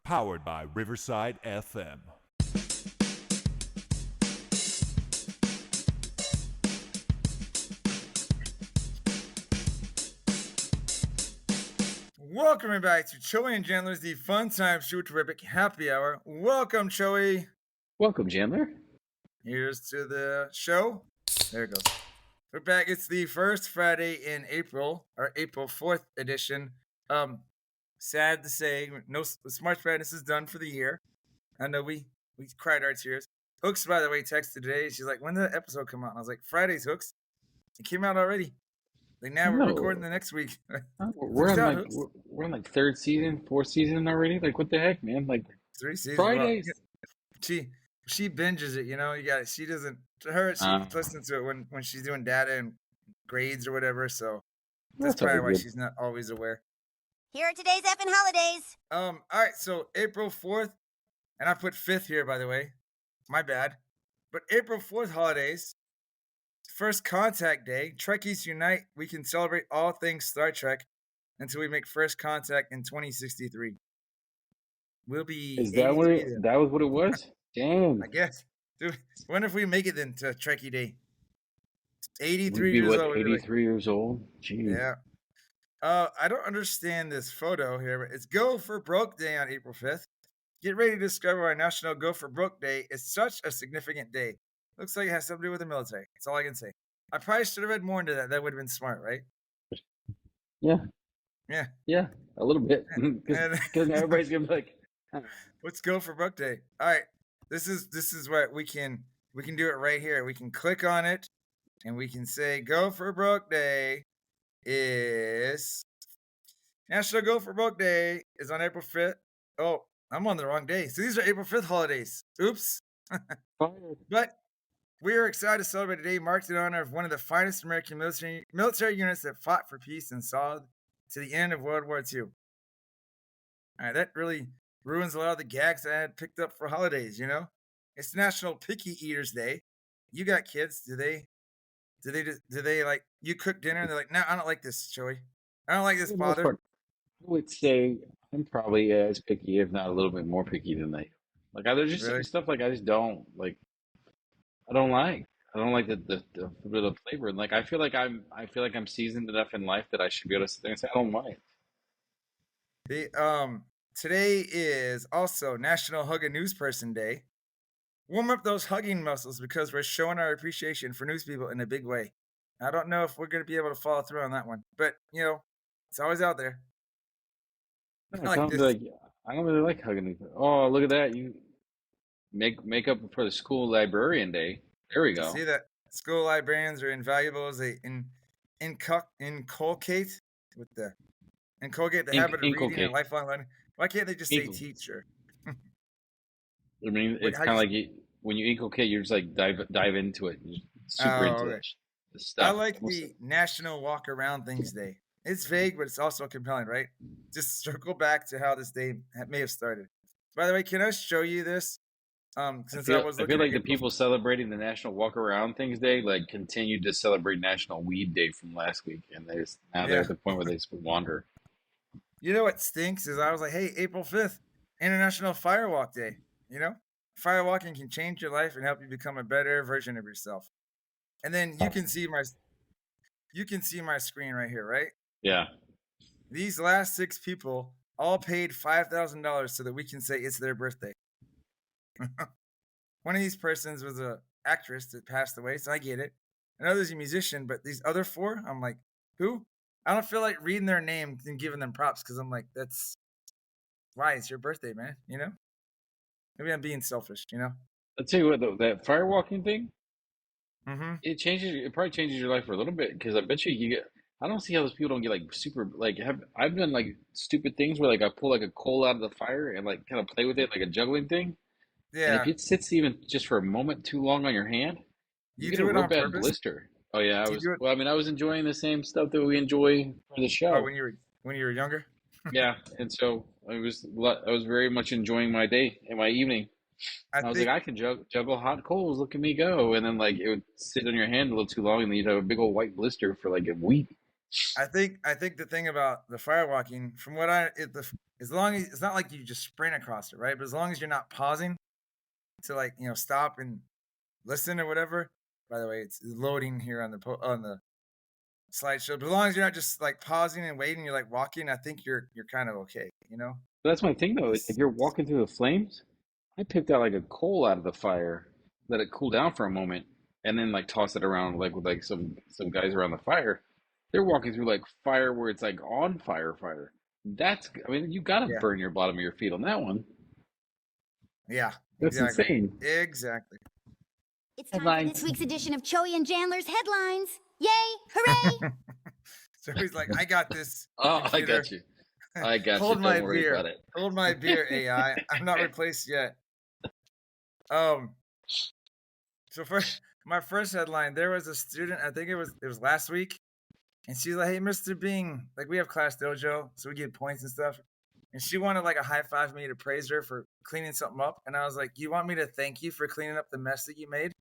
powered by Riverside FM. Welcome back to Choey and Chandler's The Fun Time Shoot Terrific Happy Hour. Welcome, Choey. Welcome, Chandler. Here's to the show. There it goes. We're back. It's the first Friday in April, our April 4th edition. Sad to say, no March Madness is done for the year. I know we cried our tears. Hooks, by the way, texted today. She's like, when did the episode come out? And I was like, Friday's, Hooks. It came out already. Like now we're recording the next week. We're on like third season, fourth season already. Like what the heck, man? Like 3 seasons. Fridays. Well, she binges it, you know. You got it. She doesn't. To her, she listens to it when she's doing data and grades or whatever. So that's probably why she's not always aware. Here are today's effing holidays. All right. So April 4th, and I put 5th here, by the way. My bad. But April 4th holidays. First Contact Day. Trekkies unite. We can celebrate all things Star Trek until we make first contact in 2063. We'll be. Is that what that was? What it was? Damn. I guess. Dude, when if we make it then to Trekkie Day? 83 years old. 83 years old. Jeez. Yeah. I don't understand this photo here, but it's Go for Broke Day on April 5th. Get ready to discover why National Go for Broke Day is such a significant day. Looks like it has something to do with the military. That's all I can say. I probably should have read more into that. That would have been smart, right? Yeah. Yeah. Yeah, a little bit. Because everybody's gonna be like, let's go for Broke Day. All right. This is what we can do it right here. We can click on it and we can say Go for Broke Day is National Go for Broke Day is on April 5th. Oh, I'm on the wrong day. So these are April 5th holidays. Oops. But we are excited to celebrate today, marked in honor of one of the finest American military units that fought for peace and saw to the end of World War II. All right, that really ruins a lot of the gags I had picked up for holidays, you know? It's National Picky Eaters Day. You got kids. Do they like, you cook dinner and they're like, no, I don't like this, Choey. I don't like this, father. I would say I'm probably as picky, if not a little bit more picky than they. Like, there's just certain stuff like I just don't like. I don't like the flavor. And like I feel like I'm seasoned enough in life that I should be able to sit there and say I don't mind. Today is also National Hug a News Person Day. Warm up those hugging muscles because we're showing our appreciation for news people in a big way. I don't know if we're going to be able to follow through on that one, but you know, it's always out there. I don't really like hugging news. Oh, look at that! You make up for the school librarian day. There we go. You see that school librarians are invaluable as they inculcate the habit of reading and lifelong learning. Why can't they just say teacher? I mean, it's kind of like when you inculcate, you're just like dive into it. You're super into the stuff. I like the National Walk Around Things Day. It's vague, but it's also compelling, right? Just circle back to how this day may have started. By the way, can I show you this? Since I feel like the people celebrating the National Walk Around Things Day like continued to celebrate National Weed Day from last week, and they're at the point where they just wander. You know what stinks is I was like, hey, April 5th, International Firewalk Day. You know, firewalking can change your life and help you become a better version of yourself. And then you can see my screen right here, right? Yeah. These last 6 people all paid $5,000 so that we can say it's their birthday. One of these persons was an actress that passed away, so I get it. Another's a musician, but these other 4, I'm like, who? I don't feel like reading their name and giving them props because I'm like, that's why it's your birthday, man. You know? Maybe I'm being selfish, you know? I'll tell you what, though, that firewalking thing, it probably changes your life for a little bit because I bet you get. I don't see how those people don't get like super like. I've done like stupid things where like I pull like a coal out of the fire and like kind of play with it like a juggling thing. Yeah. And if it sits even just for a moment too long on your hand, you get a real bad blister. Oh yeah, I was enjoying the same stuff that we enjoy for the show. Oh, when you were younger. Yeah, and so I was very much enjoying my day and my evening. I was like, I can juggle hot coals. Look at me go! And then like it would sit on your hand a little too long, and then you'd have a big old white blister for like a week. I think the thing about the firewalking, from what as long as it's not like you just sprint across it, right? But as long as you're not pausing to like stop and listen or whatever. By the way, it's loading here on the slideshow. But as long as you're not just like pausing and waiting, you're like walking. I think you're kind of okay. But that's my thing though. If you're walking through the flames, I picked out like a coal out of the fire, let it cool down for a moment, and then like toss it around like with like some guys around the fire. They're walking through like fire where it's like on fire. I mean, you gotta Yeah. burn your bottom of your feet on that one. Yeah. That's Exactly. insane. Exactly. It's time for Headlines. this week's edition of Choey and Chandler's Headlines. Yay! Hooray! So he's like, I got this. Oh, I computer. got you. I got Hold you. my Don't worry beer. about it. Hold my beer, AI. I'm not replaced yet. So for my first headline, there was a student, I think it was last week, and she's like, "Hey, Mr. Bing, like we have class dojo, so we get points and stuff." And she wanted like a high five me to praise her for cleaning something up. And I was like, "You want me to thank you for cleaning up the mess that you made?"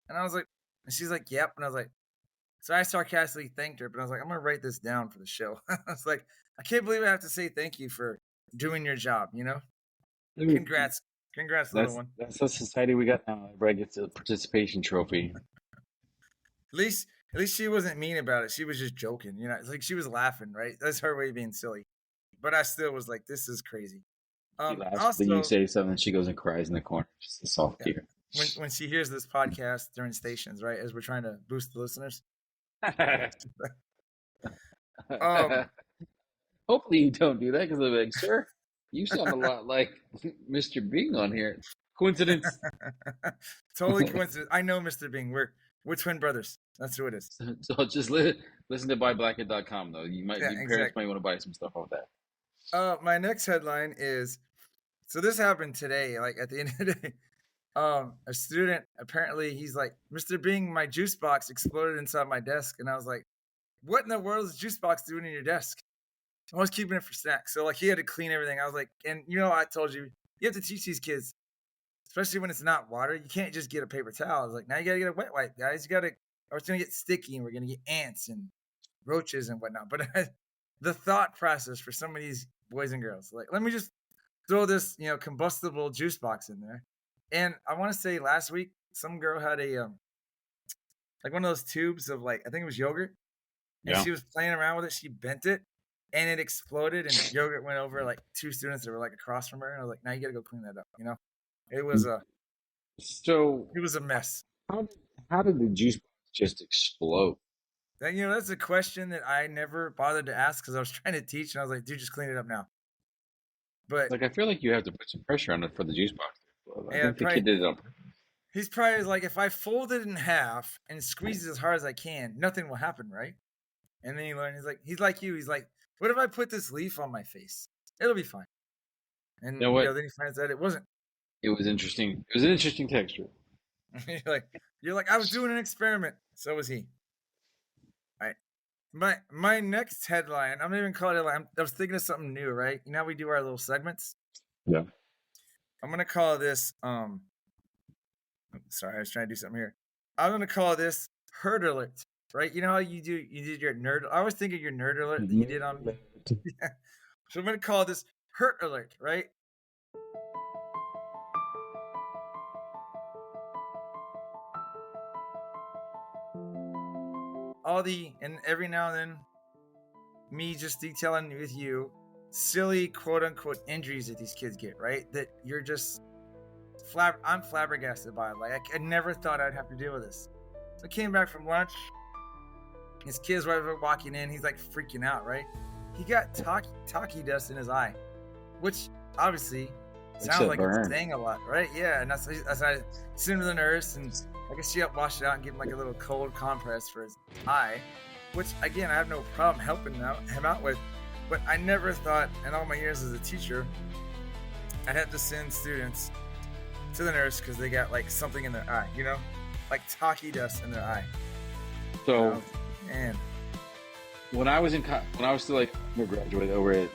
And I was like, and she's like, "Yep." And I was like, so I sarcastically thanked her, but I was like, I'm gonna write this down for the show. I was like, I can't believe I have to say thank you for doing your job, Congrats. Congrats, little one. That's the society we got now. Everybody gets a participation trophy. At least she wasn't mean about it. She was just joking, It's like she was laughing, right? That's her way of being silly. But I still was like, this is crazy. She laughs, Also, then you say something, and she goes and cries in the corner. Just a soft tear. when she hears this podcast during stations, right, as we're trying to boost the listeners. Hopefully you don't do that because I'm like, sir, you sound a lot like Mr. Bing on here. Coincidence? Totally coincidence. I know Mr. Bing. We're twin brothers. That's who it is. So just listen to buyblacket.com though. Your parents might want to buy some stuff off that. My next headline is, so this happened today, like at the end of the day. A student, apparently he's like, Mr. Bing, my juice box exploded inside my desk. And I was like, what in the world is juice box doing in your desk? I was keeping it for snacks. So like he had to clean everything. I was like, and I told you have to teach these kids, especially when it's not water. You can't just get a paper towel. I was like, now you got to get a wet wipe, guys. You got to, or it's going to get sticky and we're going to get ants and roaches and whatnot. But the thought process for some of these boys and girls, like, let me just throw this, combustible juice box in there. And I want to say last week, some girl had a, like one of those tubes of like, I think it was yogurt. And she was playing around with it. She bent it and it exploded and yogurt went over like two students that were like across from her. And I was like, now you got to go clean that up. It was a mess. How did the juice box just explode? And, that's a question that I never bothered to ask because I was trying to teach and I was like, dude, just clean it up now. But like, I feel like you have to put some pressure on it for the juice box. I think the probably, kid did it on purpose. He's probably like, if I fold it in half and squeeze it as hard as I can, nothing will happen, right? And then he learned, he's like you. He's like, what if I put this leaf on my face? It'll be fine. And then he finds out it wasn't. It was interesting. It was an interesting texture. you're like, I was doing an experiment. So was he. All right. My next headline, I'm not even calling it headline. I was thinking of something new, right? You know how we do our little segments? Yeah. I'm gonna call this sorry, I was trying to do something here. I'm gonna call this herd alert, right? You know how you did your nerd. I always think of your nerd alert that you did on me. Yeah. So I'm gonna call this hurt alert, right? And every now and then, me just detailing with you silly quote unquote injuries that these kids get, right? That you're just I'm flabbergasted by it. Like I never thought I'd have to deal with this. So I came back from lunch. His kid's right over walking in. He's like freaking out, right? He got talkie dust in his eye, which obviously sounds like it's staying a lot, right? Yeah, and that's I sent him to the nurse, and I guess she helped wash it out and give him like a little cold compress for his eye, which again I have no problem helping him out with. But I never thought in all my years as a teacher I'd have to send students to the nurse because they got like something in their eye, like talkie dust in their eye. So, man, when I was still like undergraduate over at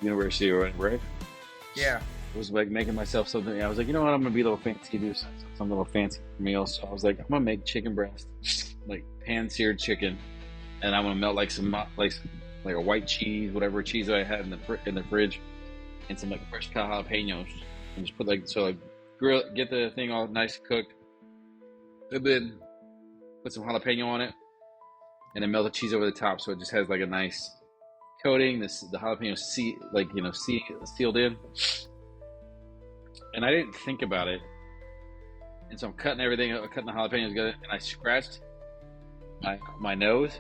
University or right? Yeah. I was like making myself something. I was like, you know what? I'm gonna be a little fancy, do some little fancy meal. So I was like, I'm gonna make chicken breast, like pan seared chicken, and I'm gonna melt like some like a white cheese, whatever cheese I had in the fridge, and some like fresh cut jalapenos, and just put grill, get the thing all nice cooked, and then put some jalapeno on it, and then melt the cheese over the top, so it just has like a nice coating. The jalapeno sealed in, and I didn't think about it, and so I'm cutting cutting the jalapenos together, and I scratched my nose.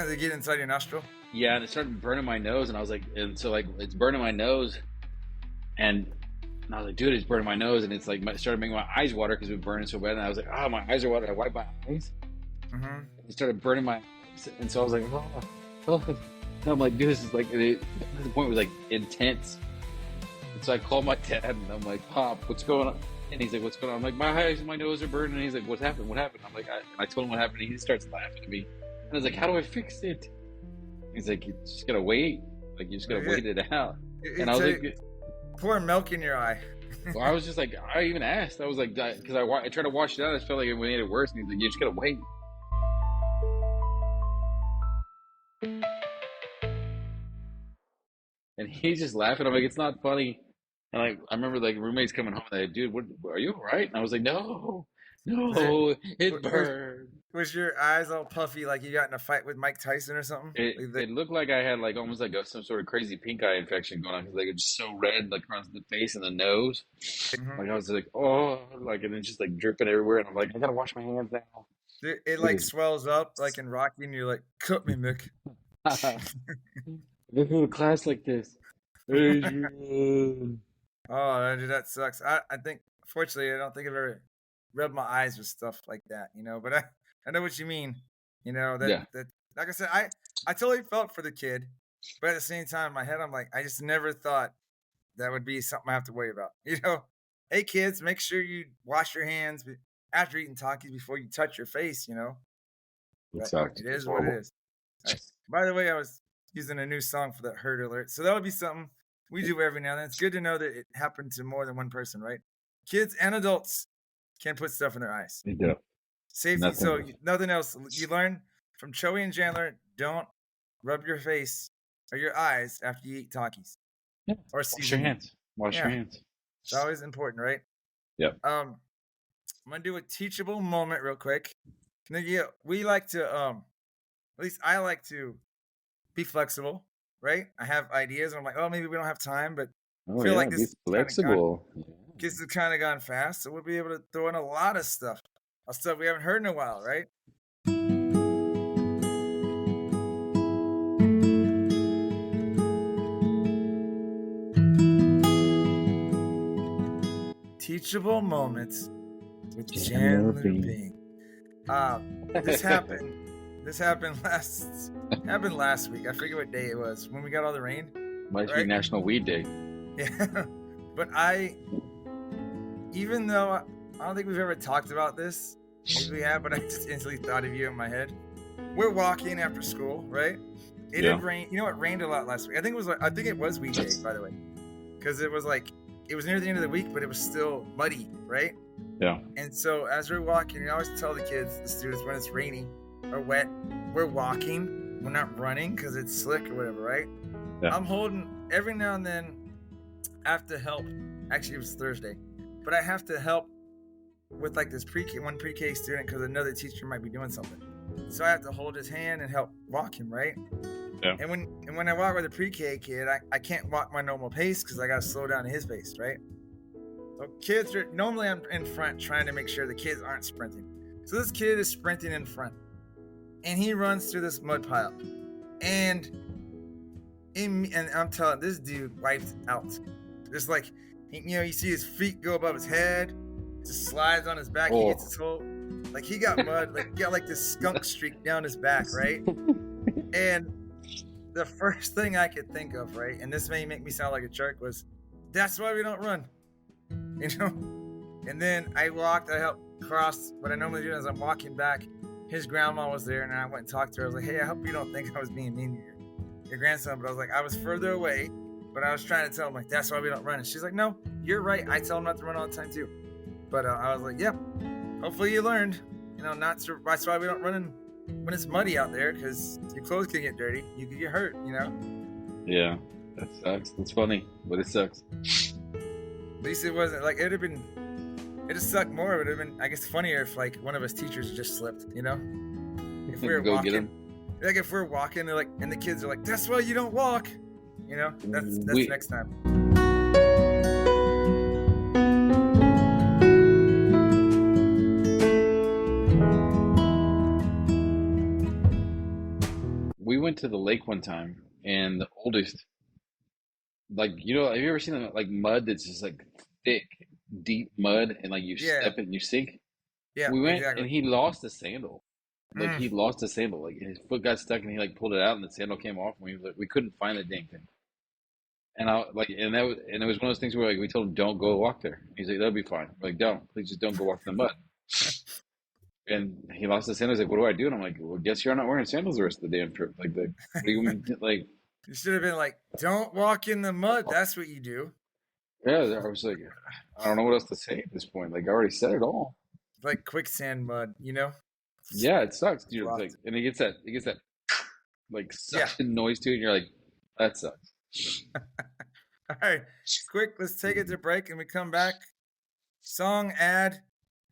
They get inside your nostril. Yeah, and it started burning my nose, and I was like, and so like it's burning my nose, and I was like, dude, it's burning my nose, and it's like it started making my eyes water because it was burning so bad, and I was like, oh, my eyes are watering. I wiped my eyes. Mm-hmm. It started burning my eyes, and so I was like, oh. And I'm like, dude, this is like, the point was like intense. And so I called my dad, and I'm like, Pop, what's going on? And he's like, what's going on? I'm like, my eyes, my nose are burning. And he's like, what's happened? What happened? I'm like, I told him what happened, and he starts laughing at me. And I was like, how do I fix it? He's like, you just gotta wait. Like, you just gotta wait it out. And I was like, pour milk in your eye. well, I was just like, I even asked. I was like, because I tried to wash it out. I just felt like it made it worse. And he's like, you just gotta wait. And he's just laughing. I'm like, it's not funny. And I remember like roommates coming home and like, dude, what, are you all right? And I was like, no, it burned. Was your eyes all puffy like you got in a fight with Mike Tyson or something? It looked like I had like almost like some sort of crazy pink eye infection going on because like it's so red like across the face and the nose. Mm-hmm. Like I was like, oh, like, and it's just like dripping everywhere. And I'm like, I gotta wash my hands now. It like swells up like in Rocky, and you're like, cut me, Mick. Look at a class like this. Oh, dude, that sucks. I think, fortunately, I don't think I've ever rubbed my eyes with stuff like that, but I know what you mean. That like I said, I totally felt for the kid, but at the same time, in my head, I'm like, I just never thought that would be something I have to worry about. Hey kids, make sure you wash your hands after eating Takis before you touch your face. It sucks. It is what it is. Right. By the way, I was using a new song for that herd alert, so that would be something we do every now and then. It's good to know that it happened to more than one person, right? Kids and adults can put stuff in their eyes. They do. Safety. Nothing else. You learn from Choey and Chandler, don't rub your face or your eyes after you eat Takis. Yeah. Or wash your hands. Wash your hands. It's always important, right? Yep. I'm gonna do a teachable moment real quick. We like to at least I like to be flexible, right? I have ideas. And I'm like, oh, maybe we don't have time, but I feel like this is flexible. This has kind of gone fast, so we'll be able to throw in a lot of stuff we haven't heard in a while, right? Teachable moments with Chandler Bing. This happened. This happened last week. I forget what day it was when we got all the rain. Might be National Weed Day. Yeah, but even though I don't think we've ever talked about this, maybe we have, but I just instantly thought of you in my head. We're walking after school, right? It did rain. It rained a lot last week. I think it was Weed Day, by the way, because it was near the end of the week, but it was still muddy, right? Yeah. And so as we're walking, we always tell the students, when it's rainy or wet, we're walking. We're not running because it's slick or whatever, right? Yeah. I'm holding every now and then. I have to help. Actually, it was Thursday, but I have to help with like this one pre-K student because another teacher might be doing something. So I have to hold his hand and help walk him, right? Yeah. And when I walk with a pre-K kid, I can't walk my normal pace because I got to slow down his pace, right? So normally I'm in front trying to make sure the kids aren't sprinting. So this kid is sprinting in front, and he runs through this mud pile, and I'm telling this dude wiped out. Just like, you see his feet go above his head, just slides on his back. He gets his whole, like he got mud, like got like this skunk streak down his back, right? And the first thing I could think of, right, and this may make me sound like a jerk, was that's why we don't run, And then I helped cross. What I normally do is I'm walking back. His grandma was there, and I went and talked to her. I was like, hey, I hope you don't think I was being mean to your grandson, but I was like, I was further away. But I was trying to tell him, like, that's why we don't run. And she's like, no, you're right. I tell him not to run all the time, too. But I was like, yep, hopefully you learned, that's why we don't run when it's muddy out there, because your clothes can get dirty. You could get hurt, you know? Yeah, that sucks. That's funny, but it sucks. At least it wasn't like it'd have been. It'd have sucked more. It would have been, I guess, funnier if like one of us teachers just slipped, you know? If we were Go get walking, him. like if we're walking, they're like, and the kids are like, "That's why you don't walk," you know? That's next time. We went to the lake one time, and the oldest, like, you know, have you ever seen like mud that's just like thick, deep mud, and like you Yeah. step it and you sink? Yeah, We went exactly. and he lost a sandal. Like Mm. he lost a sandal. Like his foot got stuck and he like pulled it out and the sandal came off and we was like we couldn't find the dang thing. And I like and it was one of those things where like we told him don't go walk there. He's like that'll be fine. We're like don't please just don't go walk in the mud. And he lost his sandals. He's like what do I do? And I'm like well guess you're not wearing sandals the rest of the damn trip. Like what do you mean like You should have been like, "Don't walk in the mud." That's what you do. yeah I was like I don't know what else to say at this point. Like I already said it all. Like quicksand mud, you know? Yeah, it sucks, dude. It's Rough. like and it gets that like Yeah. suction noise to it and you're like that sucks. All right, quick, let's take it to break and we come back. Song ad,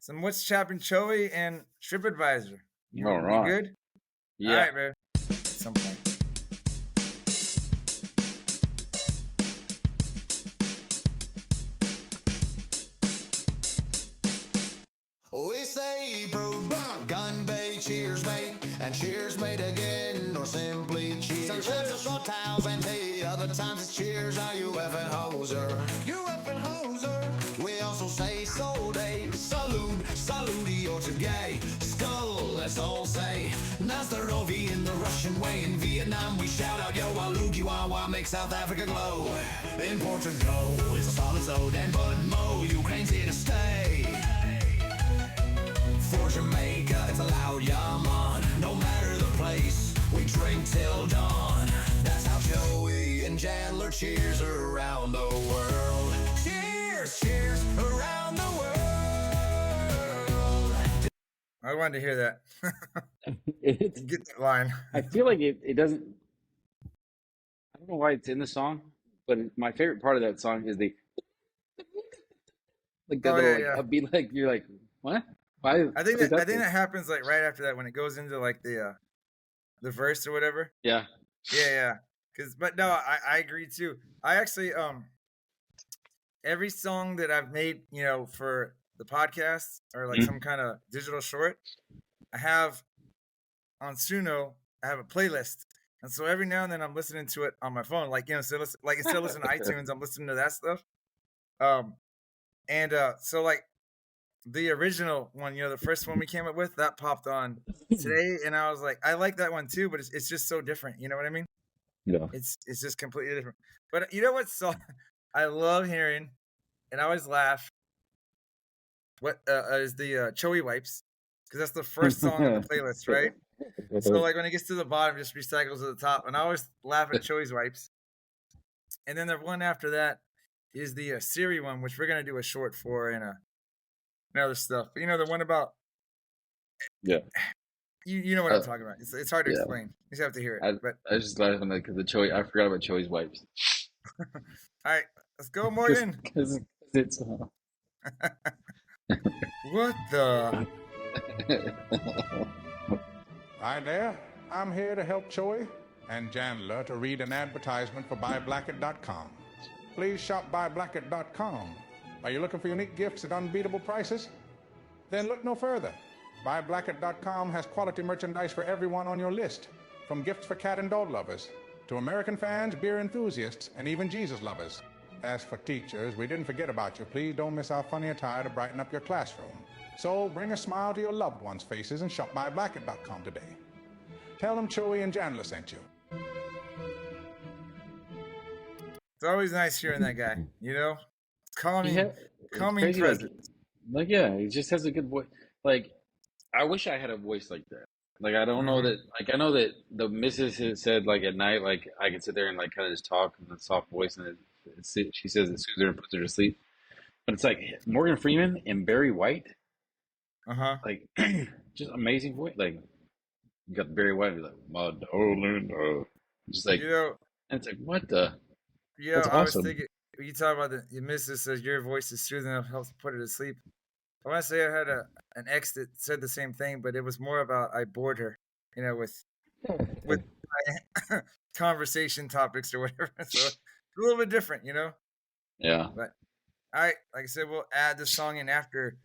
some What's Choppin' Choey and TripAdvisor. You All right. good? Yeah. All right, man. At some point. We say gun bay, cheers mate, and cheers mate again, or simply cheers. Sometimes it's short towels and tea, other times it's cheers. Are you effing hoser? You effing hoser. We also say soul day, salute, salutio to gay, skull. Let's all say Nastarovi in the Russian way. In Vietnam we shout out yo Walugi Wawa, make South Africa glow. In Portugal it's a solid soda and Bud Mo. Ukraine's here to stay. For Jamaica, it's a loud yaman. No matter the place, we drink till dawn. That's how Choey and Chandler cheers around the world. Cheers, cheers around the world. I wanted to hear that. It's, Get that line. I feel like it doesn't. I don't know why it's in the song, but my favorite part of that song is the like that Oh, little yeah, like upbeat. Like you're like, what? Why? I think what is that for? happens like right after that when it goes into like the verse or whatever. Yeah. Yeah. But no, I agree too. I actually every song that I've made, you know, for the podcast or like some kind of digital short, I have on Suno, I have a playlist. And so every now and then I'm listening to it on my phone. Like, you know, so like instead of listening to iTunes, I'm listening to that stuff. So like the original one, you know, the first one we came up with, that popped on today, and I was like, I like that one too, but it's just so different. You know what I mean? Yeah. It's just completely different. But you know what song I love hearing, and I always laugh. What is the Choey Wipes? Because that's the first song on the playlist, right? So like when it gets to the bottom, it just recycles to the top, and I always laugh at Choey's Wipes. And then the one after that is the Siri one, which we're gonna do a short for and other stuff. But you know the one about Yeah. You know what I'm talking about. It's hard to yeah. explain. You just have to hear it. But I was just laughing because the Choey. I forgot about Choey's wipes. all right, let's go, Morgan. Because it's. What the? Hi there. I'm here to help Choey and Chandler to read an advertisement for BuyBlacket.com. Please shop BuyBlacket.com. Are you looking for unique gifts at unbeatable prices? Then look no further. BuyBlacket.com has quality merchandise for everyone on your list, from gifts for cat and dog lovers to American fans, beer enthusiasts, and even Jesus lovers. As for teachers, we didn't forget about you. Please don't miss our funny attire to brighten up your classroom. So bring a smile to your loved ones' faces and shop BuyBlacket.com today. Tell them Choey and Chandler sent you. It's always nice hearing that guy. You know, calming crazy, presence. Like yeah, he just has a good voice. Like I wish I had a voice like that. Like I don't know that. Like I know that the missus has said like at night, like I can sit there and like kind of just talk in a soft voice, and she says it soothes her and puts her to sleep. But it's like Morgan Freeman and Barry White. Uh-huh. Like just amazing voice. Like You got Barry White, like, my darling, just like, You know, and it's like, what the? That's I was awesome. thinking when you talk about the missus says your voice is soothing enough helps put her to sleep. I want to say I had an ex that said the same thing, but it was more about I bored her, with my conversation topics or whatever. So it's a little bit different, Yeah. But like I said, we'll add the song in after.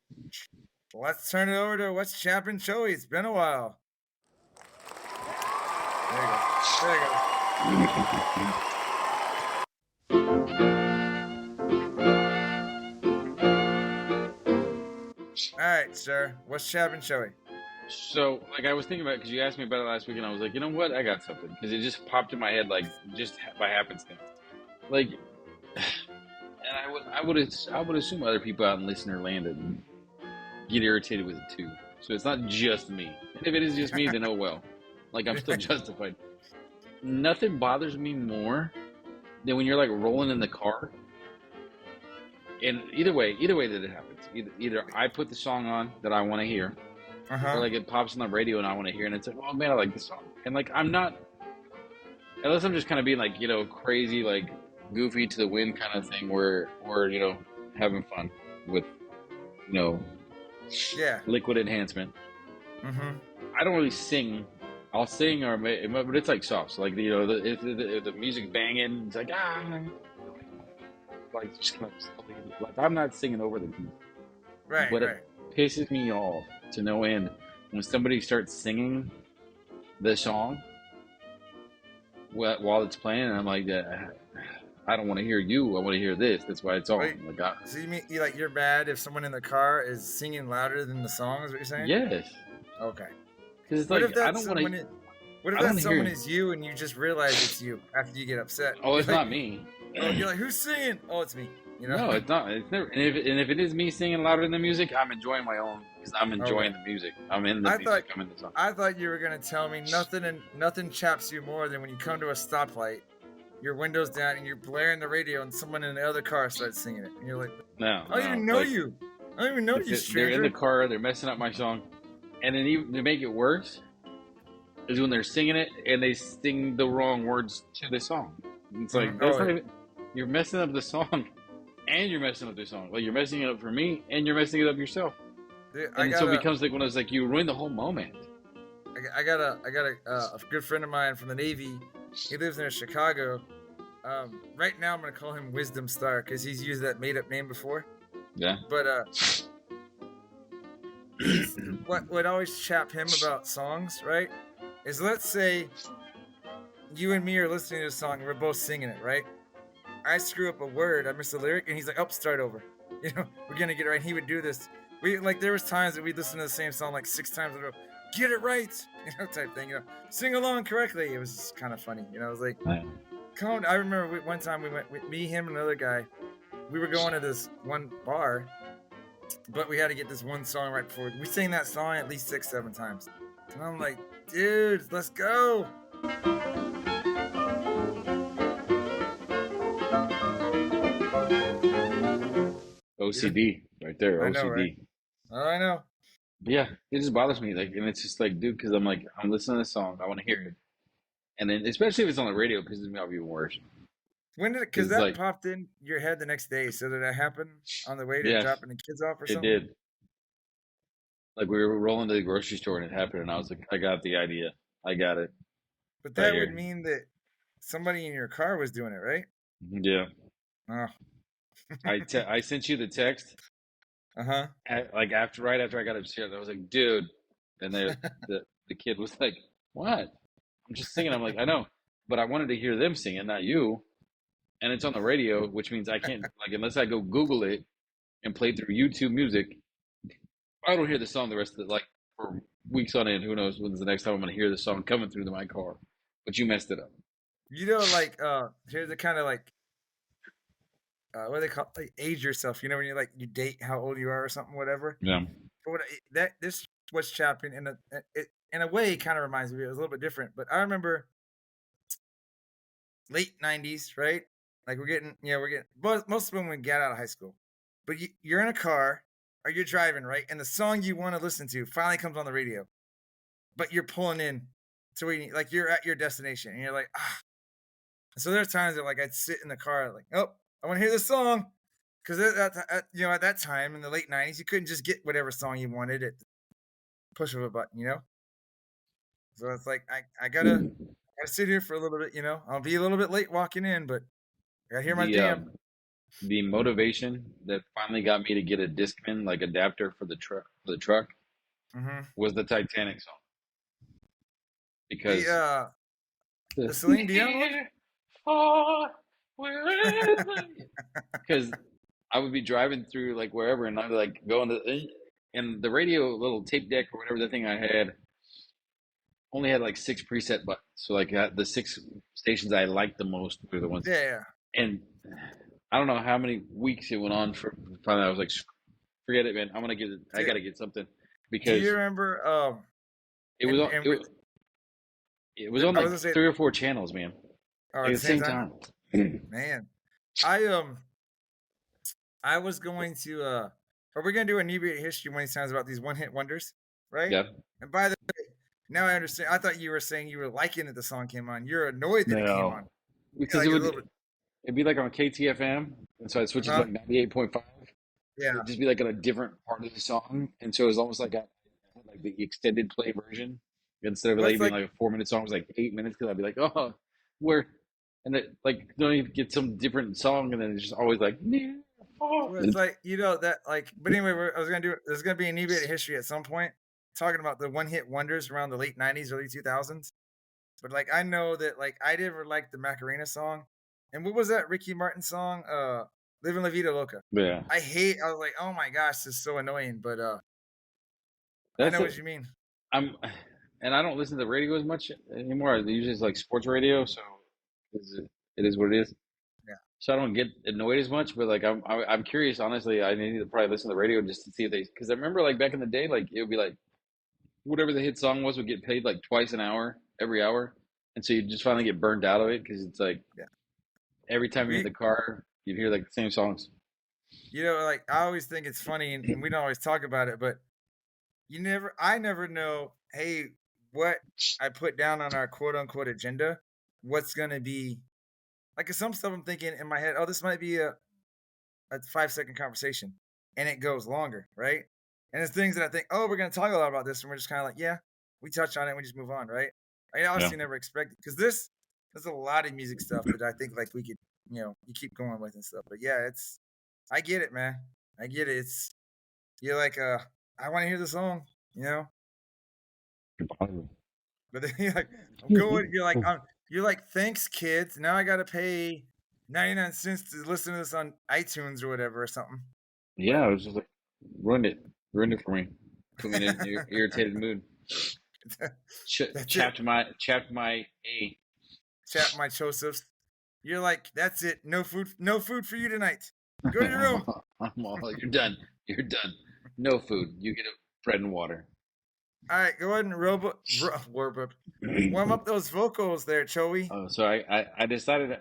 Let's turn it over to what's Chappin Choey. It's been a while. There you go. There you go. All right, sir. What's Chappin Choey? So, like, I was thinking about because you asked me about it last week, and I was like, you know what? I got something because it just popped in my head, like, just by happenstance. Like, and I would assume other people out in listener land and get irritated with it too. So it's not just me. And if it is just me, then oh well. Like, I'm still justified. Nothing bothers me more than when you're like rolling in the car. And either way that it happens, either I put the song on that I want to hear, or like it pops on the radio and I want to hear, and it's like, oh man, I like this song. And like, I'm not, unless I'm just kind of being like, crazy, like goofy to the wind kind of thing, where having fun with, liquid enhancement. I don't really sing. I'll sing, but it's like soft. So like, if the music banging, it's like like just kind of like I'm not singing over the beat. Right. But it pisses me off to no end when somebody starts singing the song while it's playing, and I'm like, I don't want to hear you. I want to hear this. That's why it's on. Wait, so you mean you're bad if someone in the car is singing louder than the song? Is what you're saying? Yes. Okay. Because it's like, I don't want to. What if that someone is you and you just realize it's you after you get upset? Oh, it's not me. Oh, you're like, who's singing? Oh, it's me. No, it's not. It's never. And if it is me singing louder than the music, I'm enjoying my own because I'm enjoying the music. I'm in the music. I'm in the song. I thought you were gonna tell me nothing chaps you more than when you come to a stoplight, your windows down, and you're blaring the radio, and someone in the other car starts singing it, and you're like, no, I don't even know you. I don't even know you, stranger. They're in the car. They're messing up my song, and then even to make it worse is when they're singing it and they sing the wrong words to the song. It's like that's not even. You're messing up the song, and you're messing up the song. Like you're messing it up for me, and you're messing it up yourself. Dude, so it becomes like when it's like you ruin the whole moment. I got a good friend of mine from the Navy. He lives near Chicago. Right now, I'm gonna call him Wisdom Star because he's used that made up name before. Yeah. But what would always chap him about songs, right? Is let's say you and me are listening to a song and we're both singing it, right? I screw up a word, I miss a lyric, and he's like, "Oh, start over." We're gonna get it right. And he would do this. There was times that we'd listen to the same song like 6 times in a row. Get it right, type thing. Sing along correctly. It was just kind of funny. I was like, come on. I remember one time we went with me, him, and another guy. We were going to this one bar, but we had to get this one song right before. We sang that song at least 6, 7 times. And I'm like, dude, let's go. OCD right there. OCD. I know, right? Oh, I know. But yeah, it just bothers me. Like, and it's just like, dude, because I'm like, I'm listening to the song, I want to hear it, and then especially if it's on the radio, it pisses me off even worse. When did it? Because that popped in your head the next day. So did that happen on the way to dropping the kids off or something? It did. Like we were rolling to the grocery store and it happened, and I was like, I got the idea. I got it. But that would mean that somebody in your car was doing it, right? Yeah. Oh. I sent you the text. Uh-huh. Right after I got upstairs, I was like, dude. And the kid was like, what? I'm just singing. I'm like, I know, but I wanted to hear them singing, not you. And it's on the radio, which means I can't, like, unless I go Google it and play through YouTube Music, I don't hear the song the rest of the, like, for weeks on end. Who knows when's the next time I'm going to hear the song coming through my car. But you messed it up. Here's the kind of like, what do they call, like, age yourself? When you you date how old you are or something, whatever. Yeah. But this was Chapping in a way. It kind of reminds me. It was a little bit different, but I remember late '90s, right? Like we're getting, most of them when we get out of high school. But you're in a car or you're driving, right? And the song you want to listen to finally comes on the radio. but you're pulling in to where you, like you're at your destination, and you're like, ah. So there's times that like I'd sit in the car like, oh, I want to hear this song, because at that time in the late '90s, you couldn't just get whatever song you wanted at the push of a button, So it's like I gotta sit here for a little bit, I'll be a little bit late walking in, but I gotta hear my The jam. the motivation that finally got me to get a Discman like adapter for the truck Hmm. was the Titanic song because The Celine Dion one. for wherever because I would be driving through like wherever and I'd like going to and the radio little tape deck or whatever the thing I had only had like 6 preset buttons. So like the 6 stations I liked the most were the ones, Yeah. and I don't know how many weeks it went on for finally I was like, forget it, man. I'm gonna get it. I gotta get something Do because you remember? it was on. It was on I like was gonna say, 3 or 4 channels, man, at like the at the same same time, time. man. I was going to are we gonna do inebriated history one of these times about these one hit wonders, right? Yeah. And by the way, now I understand. I thought you were saying you were liking that the song came on. You're annoyed that it came on. No, because Like a little bit. it'd be like on KTFM, and so I'd switch it to Uh-huh. like 98.5. Yeah. It'd just be like on a different part of the song, and so it was almost like I had like the extended play version instead of Well, like it's being like like a 4 minute song. It was like 8 minutes because I'd be like, oh, where, and it like don't even get some different song, and then it's just always like, yeah, oh. well, it's like that like. But anyway, I was gonna do. There's gonna be inebriated history at some point talking about the one hit wonders around the late '90s, early 2000s. But like I know that like I never liked the Macarena song. And what was that Ricky Martin song? Living La Vida Loca. Yeah, I was like, oh my gosh, this is so annoying. But I that's know a, what you mean. I'm, and I don't listen to the radio as much anymore. I usually it's like sports radio, so it is what it is. Yeah. So I don't get annoyed as much, but like I'm curious. Honestly, I need to probably listen to the radio just to see if they, because I remember like back in the day, like it would be like whatever the hit song was would get played like twice an hour, every hour, and so you just finally get burned out of it because it's like Yeah. every time you're in We, the car, you'd hear like the same songs. like I always think it's funny, and we don't always talk about it, but I never know, hey, what I put down on our quote unquote agenda, what's gonna be like. 'Cause some stuff I'm thinking in my head, oh, this might be a 5-second conversation, and it goes longer, right? And it's things that I think, oh, we're gonna talk a lot about this, and we're just kind of like, yeah, we touch on it, and we just move on, right? I Yeah. honestly never expected, because there's a lot of music stuff that I think like we could, you keep going with and stuff. But yeah, I get it, man. I get it. You're like, I want to hear the song, but then you're like, I'm going. You're like, thanks, kids. Now I gotta pay 99 cents to listen to this on iTunes or whatever or something. Yeah, I was just like, ruined it for me, put me in an irritated mood. Chapped my A. Chap my Josephs. You're like, that's it. No food for you tonight. Go to your room. I'm all, you're done. You're done. No food. You get bread and water. All right, go ahead and warm up those vocals there, Choey. Oh, so I decided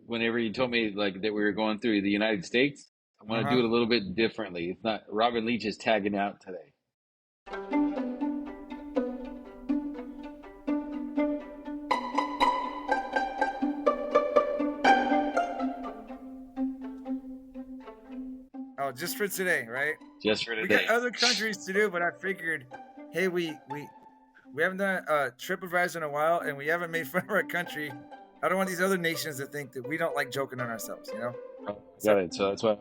whenever you told me like that we were going through the United States, I'm gonna do it a little bit differently. It's not Robin Leach is tagging out today. Oh, just for today, right? Just for We today. got other countries to do, but I figured, hey, we haven't done a TripAdvisor in a while, and we haven't made fun of our country. I don't want these other nations to think that we don't like joking on ourselves, Oh, got it. So that's why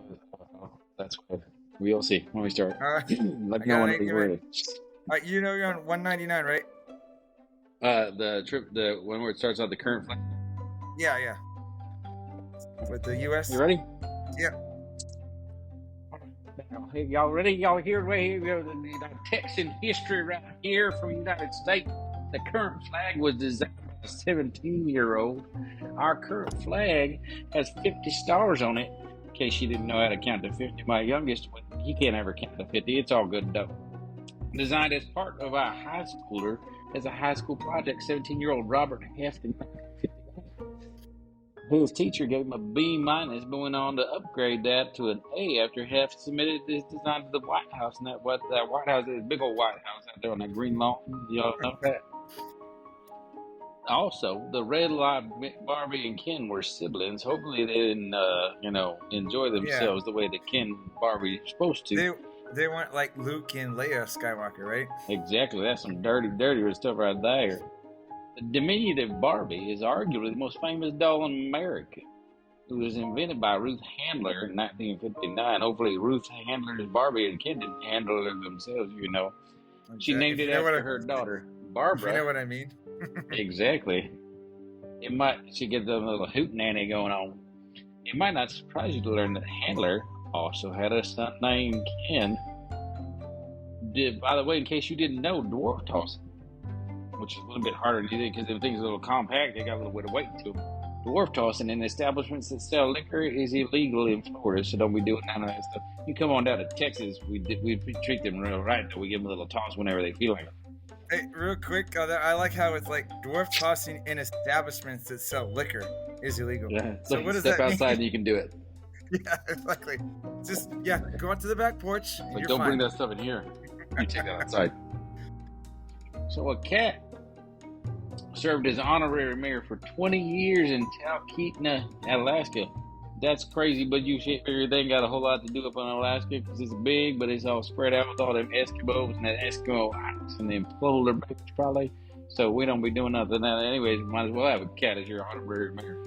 we'll see when we start. All right. Let I me know got when it. he's ready. All right, you're on 199, right? The one where it starts out the current flag. Yeah. With the U.S. You ready? Yeah. Hey, y'all ready? Y'all here? The Texan history right here from the United States. The current flag was designed by a 17-year-old. Our current flag has 50 stars on it. In case you didn't know how to count to 50, my youngest, he can't ever count to 50. It's all good though. Designed as part of a high schooler as a high school project, 17-year-old Robert Hefton. His teacher gave him a B minus, but went on to upgrade that to an A after Hef submitted his design to the White House. And that White House is a big old White House out there on that green lawn. Y'all know that? Also, the Red Light Barbie and Ken were siblings. Hopefully, they didn't, enjoy themselves the way that Ken and Barbie are supposed to. They weren't like Luke and Leia Skywalker, right? Exactly. That's some dirty stuff right there. The diminutive Barbie is arguably the most famous doll in America. It was invented by Ruth Handler in 1959. Hopefully, Ruth Handler's Barbie and Ken didn't handle it themselves, She named it after her daughter, Barbara. You know what I mean? Exactly. She gets a little hoot nanny going on. It might not surprise you to learn that Handler also had a son named Ken. By the way, in case you didn't know, dwarf tossing, which is a little bit harder to do because them things are a little compact, they got a little bit of weight to them. Dwarf tossing in establishments that sell liquor is illegal in Florida, so don't be doing none of that stuff. You come on down to Texas, we treat them real right, we give them a little toss whenever they feel like it. Hey, real quick, I like how it's like dwarf tossing in establishments that sell liquor is illegal. Yeah, so what does step that outside mean? and you can do it. Yeah, exactly. Just go out to the back porch. And Like, you're don't fine. bring that stuff in here. You take that outside. So a cat served as honorary mayor for 20 years in Talkeetna, Alaska. That's crazy, but you should figure they ain't got a whole lot to do up in Alaska because it's big, but it's all spread out with all them Eskimos and that Eskimo ice and them polar bears probably. So we don't be doing nothing now. Anyways, might as well have a cat as your honorary mayor.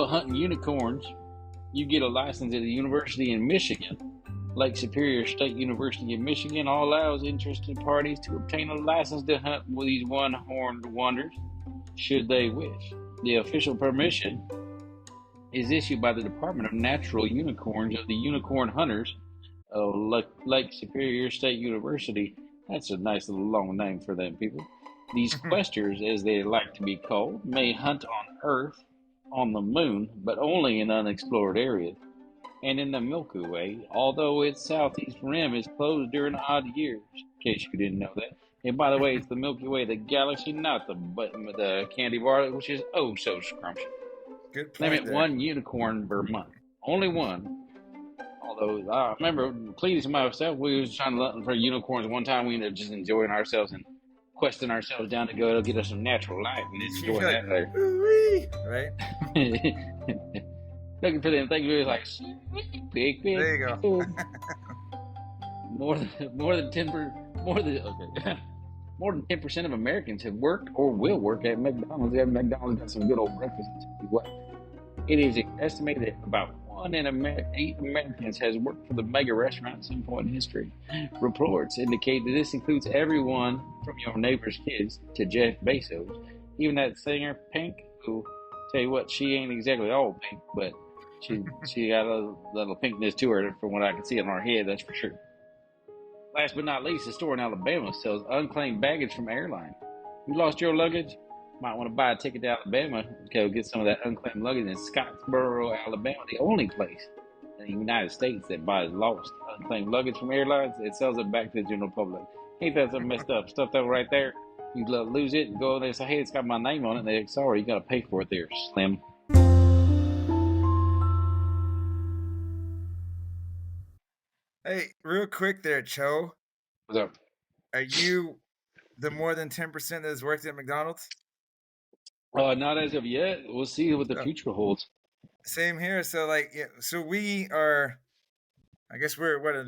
Hunting unicorns, you get a license at a university in Michigan. Lake Superior State University in Michigan all allows interested parties to obtain a license to hunt with these one-horned wonders, should they wish. The official permission is issued by the Department of Natural Unicorns of the Unicorn Hunters of Lake Superior State University. That's a nice little long name for them people. These questers, as they like to be called, may hunt on Earth, on the moon, but only in unexplored areas, and in the Milky Way, although its southeast rim is closed during odd years, in case you didn't know that. And by the way, it's the Milky Way, the galaxy, not the candy bar, which is oh so scrumptious. Good point. Name it one unicorn per month. Only one. Although, I remember Cletus and myself, we was trying to look for unicorns one time. We ended up just enjoying ourselves and questing ourselves down to go get us some natural light and enjoy that later. Ooh-wee, right? Looking for them things, we was like, big. There you go. More than 10% of Americans have worked or will work at McDonald's. McDonald's got some good old breakfast. It is estimated that about 1 in 8 Americans has worked for the mega restaurant at some point in history. Reports indicate that this includes everyone from your neighbor's kids to Jeff Bezos, even that singer Pink, who, tell you what, she ain't exactly all pink, but she got a little pinkness to her from what I can see on her head, that's for sure. Last but not least, a store in Alabama sells unclaimed baggage from airlines. You lost your luggage? Might want to buy a ticket to Alabama and go get some of that unclaimed luggage in Scottsboro, Alabama, the only place in the United States that buys lost unclaimed luggage from airlines. It sells it back to the general public. Ain't that something messed up? Stuff that right there. You lose it and go there and say, hey, it's got my name on it. And they're sorry, you got to pay for it there, Slim. Hey, real quick there, Cho. What's up? Are you the more than 10% that has worked at McDonald's? Not as of yet. We'll see what the future holds. Same here. So so we are. I guess we're Less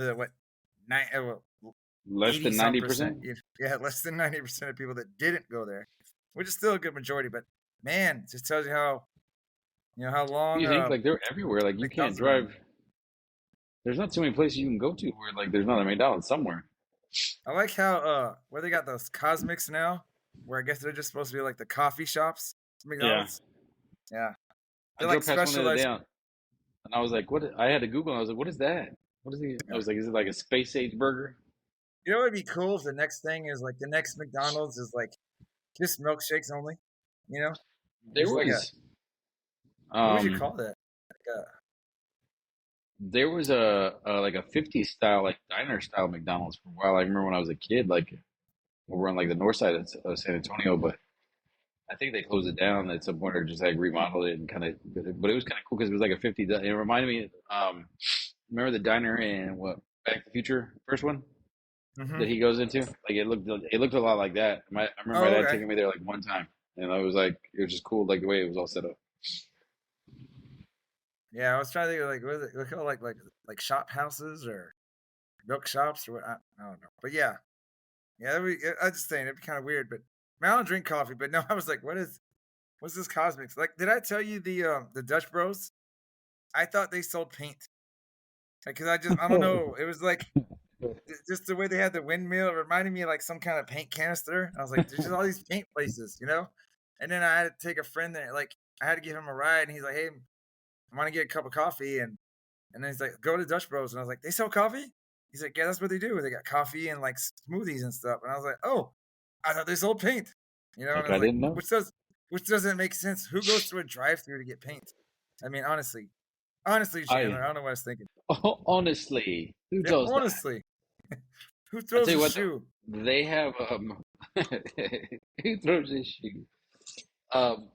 than 90%. Yeah, less than 90% of people that didn't go there, which is still a good majority. But man, it just tells you how how long. You think like they're everywhere. Like you can't drive. There's not too many places you can go to where like there's not a McDonald's somewhere. I like how where they got those Cosmics now, where I guess they're just supposed to be like the coffee shops. McDonald's. Yeah. I like specialized. Down, and I was like, "What?" I had to Google. And I was like, "What is that? What is he?" I was like, "Is it like a space age burger?" You know what would be cool if the next thing is like the next McDonald's is like just milkshakes only. You know, there was. Like what would you call that? There was a like a 50s style, like diner style McDonald's for a while. I remember when I was a kid, like over on like the north side of San Antonio, but I think they closed it down at some point or just like remodeled it and kind of, but it was kind of cool because it was like a 50. It reminded me, remember the diner in what Back to the Future first one Mm-hmm. that he goes into? Like it looked a lot like that. I remember my Oh, dad okay. taking me there like one time, and I was like, it was just cool, like the way it was all set up. Yeah, I was trying to think of like, what is it? Look how like shop houses or milk shops or what? I don't know. But yeah, I just saying it'd be kind of weird. But I, mean, I don't drink coffee. But no, I was like, what's this cosmics? Like, did I tell you the Dutch Bros? I thought they sold paint. Because I don't know. It was like just the way they had the windmill. It reminded me of like some kind of paint canister. And I was like, there's just all these paint places, you know. And then I had to take a friend there. Like I had to give him a ride, and he's like, hey, I want to get a cup of coffee, and then he's like, go to Dutch Bros. And I was like, they sell coffee? He's like, yeah, that's what they do. They got coffee and like smoothies and stuff. And I was like, oh, I thought they sold paint. You know, and Like I I was like, didn't know. which doesn't make sense. Who goes through a drive-through to get paint? I mean, honestly, Chandler, I don't know what I was thinking. Honestly, who Yeah, does that? honestly, who I throws tell a you what, shoe? they have who throws this shoe?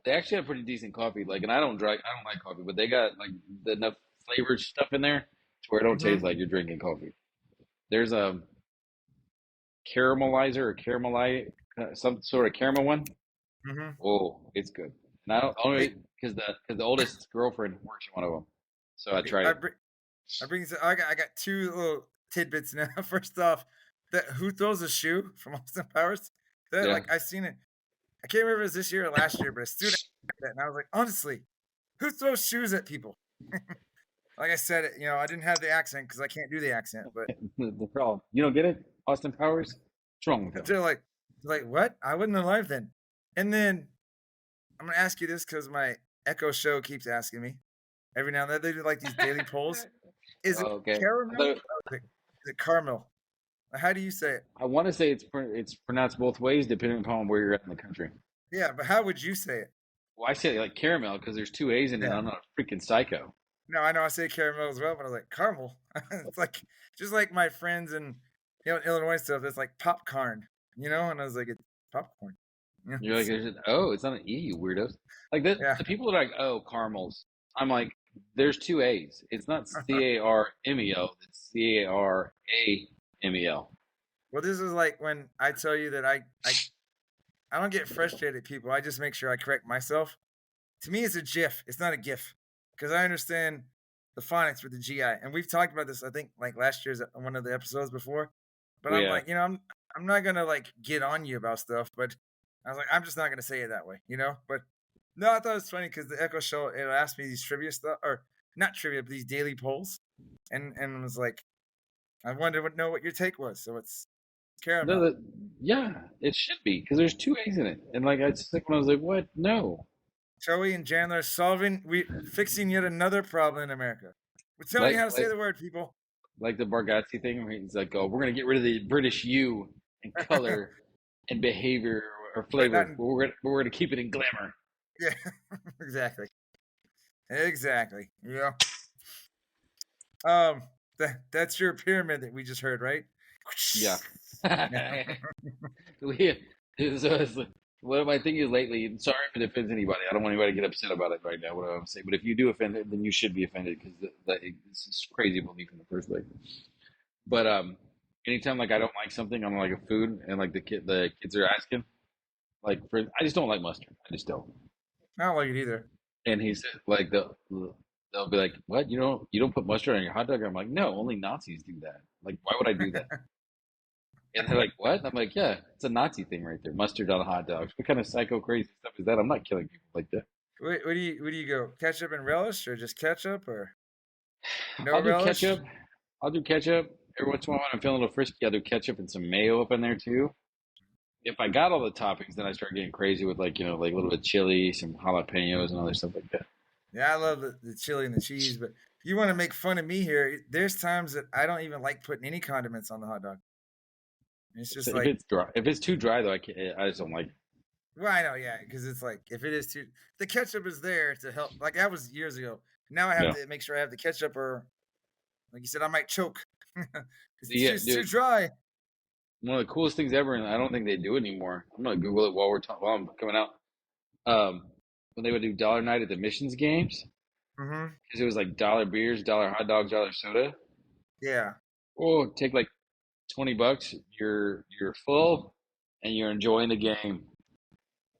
They actually have pretty decent coffee. Like, and I don't like coffee, but they got like enough flavored stuff in there to where it don't Mm-hmm. taste like you're drinking coffee. There's a caramelizer or caramelize, some sort of caramel one. Mm-hmm. Oh, it's good. And I don't Hey, only because the oldest girlfriend works in one of them, so I tried I it. bring I got two little tidbits now. First off, that who throws a shoe from Austin Powers? That Yeah, like I seen it. I can't remember if it was this year or last year, but a student that, and I was like, honestly, who throws shoes at people? Like I said, I didn't have the accent because I can't do the accent, but the problem. You don't get it, Austin Powers. What's wrong with him? they're like, what? I wasn't alive then. And then I'm gonna ask you this because my Echo show keeps asking me every now and then. They do like these daily polls. Is it Oh, okay. caramel or is it caramel? How do you say it? I want to say it's pronounced both ways depending upon where you're at in the country. Yeah, but how would you say it? Well, I say like caramel because there's two A's in it. Yeah. I'm not a freaking psycho. No, I know I say caramel as well, but I was like caramel. It's like just like my friends in Illinois stuff. It's like popcorn, and I was like, it's popcorn. Yeah, You're like, oh, it's not an E, you weirdos. Like yeah. the people that are like, oh, caramels. I'm like, there's two A's. It's not Carmel. It's Camel. Well, this is like when I tell you that I don't get frustrated at people. I just make sure I correct myself. To me, it's a GIF. It's not a GIF because I understand the phonics with the GI, and we've talked about this. I think like last year's one of the episodes before. But Well, I'm yeah. like, I'm not gonna like get on you about stuff. But I was like, I'm just not gonna say it that way. But no, I thought it was funny because the Echo Show it asked me these trivia stuff or not trivia, but these daily polls, and it was like, I wanted to know what your take was. So it's No, caramel. yeah, it should be because there's two A's in it. And like, I just think when I was like, what? No. Choey and Chandler fixing yet another problem in America. We're telling you Like, how to say the word, people. like the Bargatze thing where he's like, oh, we're going to get rid of the British U and color and behavior or But not flavor, but we're going to keep it in glamour. yeah, exactly. Exactly. Yeah. That's your pyramid that we just heard, right? Yeah. Yeah. What my thing is lately, sorry if it offends anybody. I don't want anybody to get upset about it right now, what I'm saying. But if you do offend it, then you should be offended because it's this crazy belief in the first place. But anytime like I don't like something on like a food and like the kids are asking, like I just don't like mustard. I just don't. I don't like it either. And he said like they'll be like, what? You don't put mustard on your hot dog? I'm like, no, only Nazis do that. Like, why would I do that? And they're like, what? And I'm like, yeah, it's a Nazi thing right there. Mustard on hot dogs. What kind of psycho crazy stuff is that? I'm not killing people like that. What do you go? Ketchup and relish, or just ketchup, or no I'll do relish? ketchup. I'll do ketchup. Every once in a while when I'm feeling a little frisky, I'll do ketchup and some mayo up in there too. If I got all the toppings, then I start getting crazy with like, like a little bit of chili, some jalapenos and other stuff like that. Yeah, I love the chili and the cheese, but if you want to make fun of me here, there's times that I don't even like putting any condiments on the hot dog. It's So just if like, it's dry, if it's too dry though, I just don't like it. well, I know, yeah, because it's like if it is too, the ketchup is there to help. Like that was years ago. Now I have Yeah. to make sure I have the ketchup, or like you said, I might choke because Yeah, it's too dude. dry. One of the coolest things ever, and I don't think they do it anymore. I'm gonna Google it while I'm coming out. when they would do dollar night at the missions games, Mm-hmm. because it was like dollar beers, dollar hot dogs, dollar soda. Yeah. Oh, take like $20. You're full, and you're enjoying the game.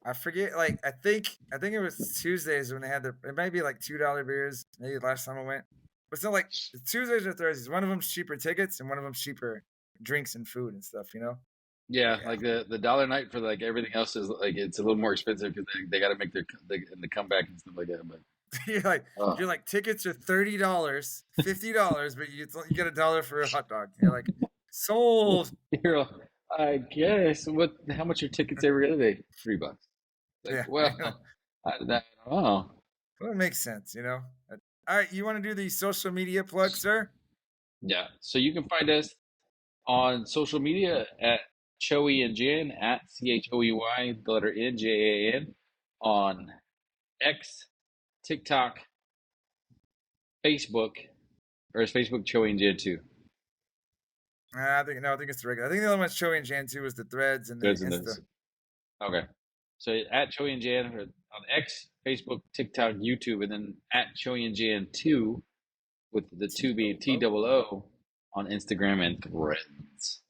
I forget. Like I think it was Tuesdays when they had it might be like $2 beers. Maybe last time I went, but it's not like Tuesdays or Thursdays. One of them's cheaper tickets and one of them's cheaper drinks and food and stuff. You know. Yeah, Yeah. like the dollar night for like everything else is like it's a little more expensive because they got to make the comeback and stuff like that. But you're like oh, you're like tickets are $30, $50, but you get $1 for a hot dog. You're like sold. you're all, I guess how much are tickets every other day? $3. Like, Yeah. well, I don't know. Well, it makes sense. You know. All right. You want to do the social media plug, sir? Yeah, so you can find us on social media at Choey and Jan at CHOEY, the letter NJAN, on X, TikTok, Facebook, or is Facebook Choey and Jan too? I think it's the regular. I think the only one's Choey and Jan 2 was the threads and the Those and Insta. those. Okay. So at Choey and Jan on X, Facebook, TikTok, YouTube, and then at Choey and Jan 2, with the 2 being TOO on Instagram and Threads.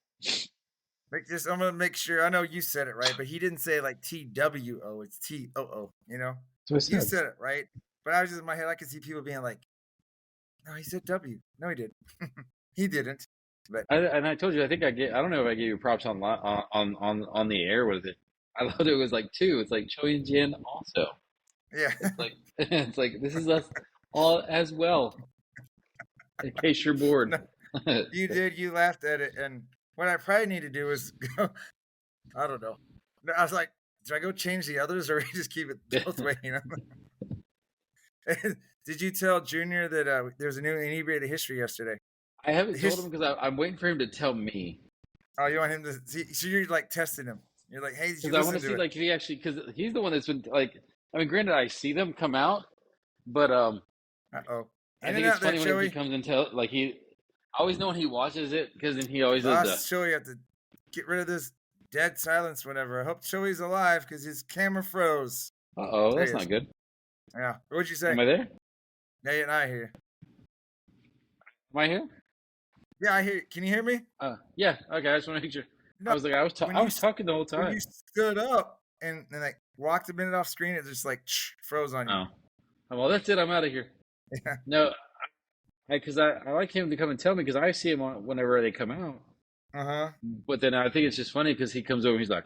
I'm gonna make sure. I know you said it right, but he didn't say like TWO. It's TOO. You know, So you said it right, but I was just in my head. I could see people being like, "No, he said W. No, he didn't. He didn't." But and I told you, I think I don't know if I gave you props on the air with it. I loved it was like 2. It's like Choey and Jan also. yeah, It's like this is us all as well. In case you're bored. No, you did. You laughed at it, and what I probably need to do is go. I don't know. No, I was like, "Should I go change the others, or just keep it both ways?" You know. Did you tell Junior that there's a new inebriated history yesterday? I haven't told him because I'm waiting for him to tell me. Oh, you want him to see? So you're like testing him. You're like, "Hey, did you Because I want listen to to see it?" like if he actually, because he's the one that's been like. I mean, granted, I see them come out, but Uh-oh. I In think and it's out there, funny when he Joey. comes and tell like he. I always know when he watches it because then he always does Last show, you have to get rid of this dead silence whatever. I hope Joey's alive because his camera froze. oh, There that's he is. not good. Yeah. What'd you say? Am I there? Yeah, yeah, I hear you. Am I here? Yeah, I hear you. Can you hear me? Yeah. Okay, I just want to make sure. No. I was like, I was talking the whole When time. you stood up and like walked a minute off screen, it just like froze on you. Oh, well, that's it. I'm out of here. Yeah. No, because I like him to come and tell me because I see him whenever they come out. Uh-huh. But then I think it's just funny because he comes over and he's like,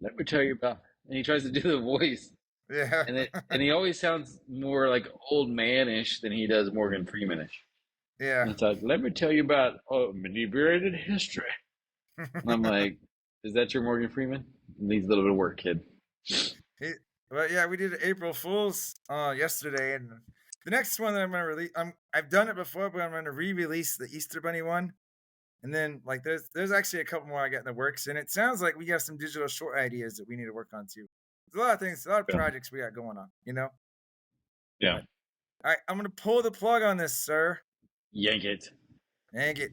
"Let me tell you about," and he tries to do the voice, Yeah. and he always sounds more like old man-ish than he does Morgan Freeman-ish. Yeah. And it's like, "Let me tell you about inebriated history." And I'm like, "Is that your Morgan Freeman?" Needs a little bit of work, kid. But yeah, we did April Fools yesterday, and the next one that I'm gonna release, I've done it before, but I'm gonna re-release the Easter Bunny one, and then like there's actually a couple more I got in the works, and it sounds like we got some digital short ideas that we need to work on too. There's a lot of things, a lot of Yeah. projects we got going on, you know. Yeah. All right, I'm gonna pull the plug on this, sir. Yank it. Yank it.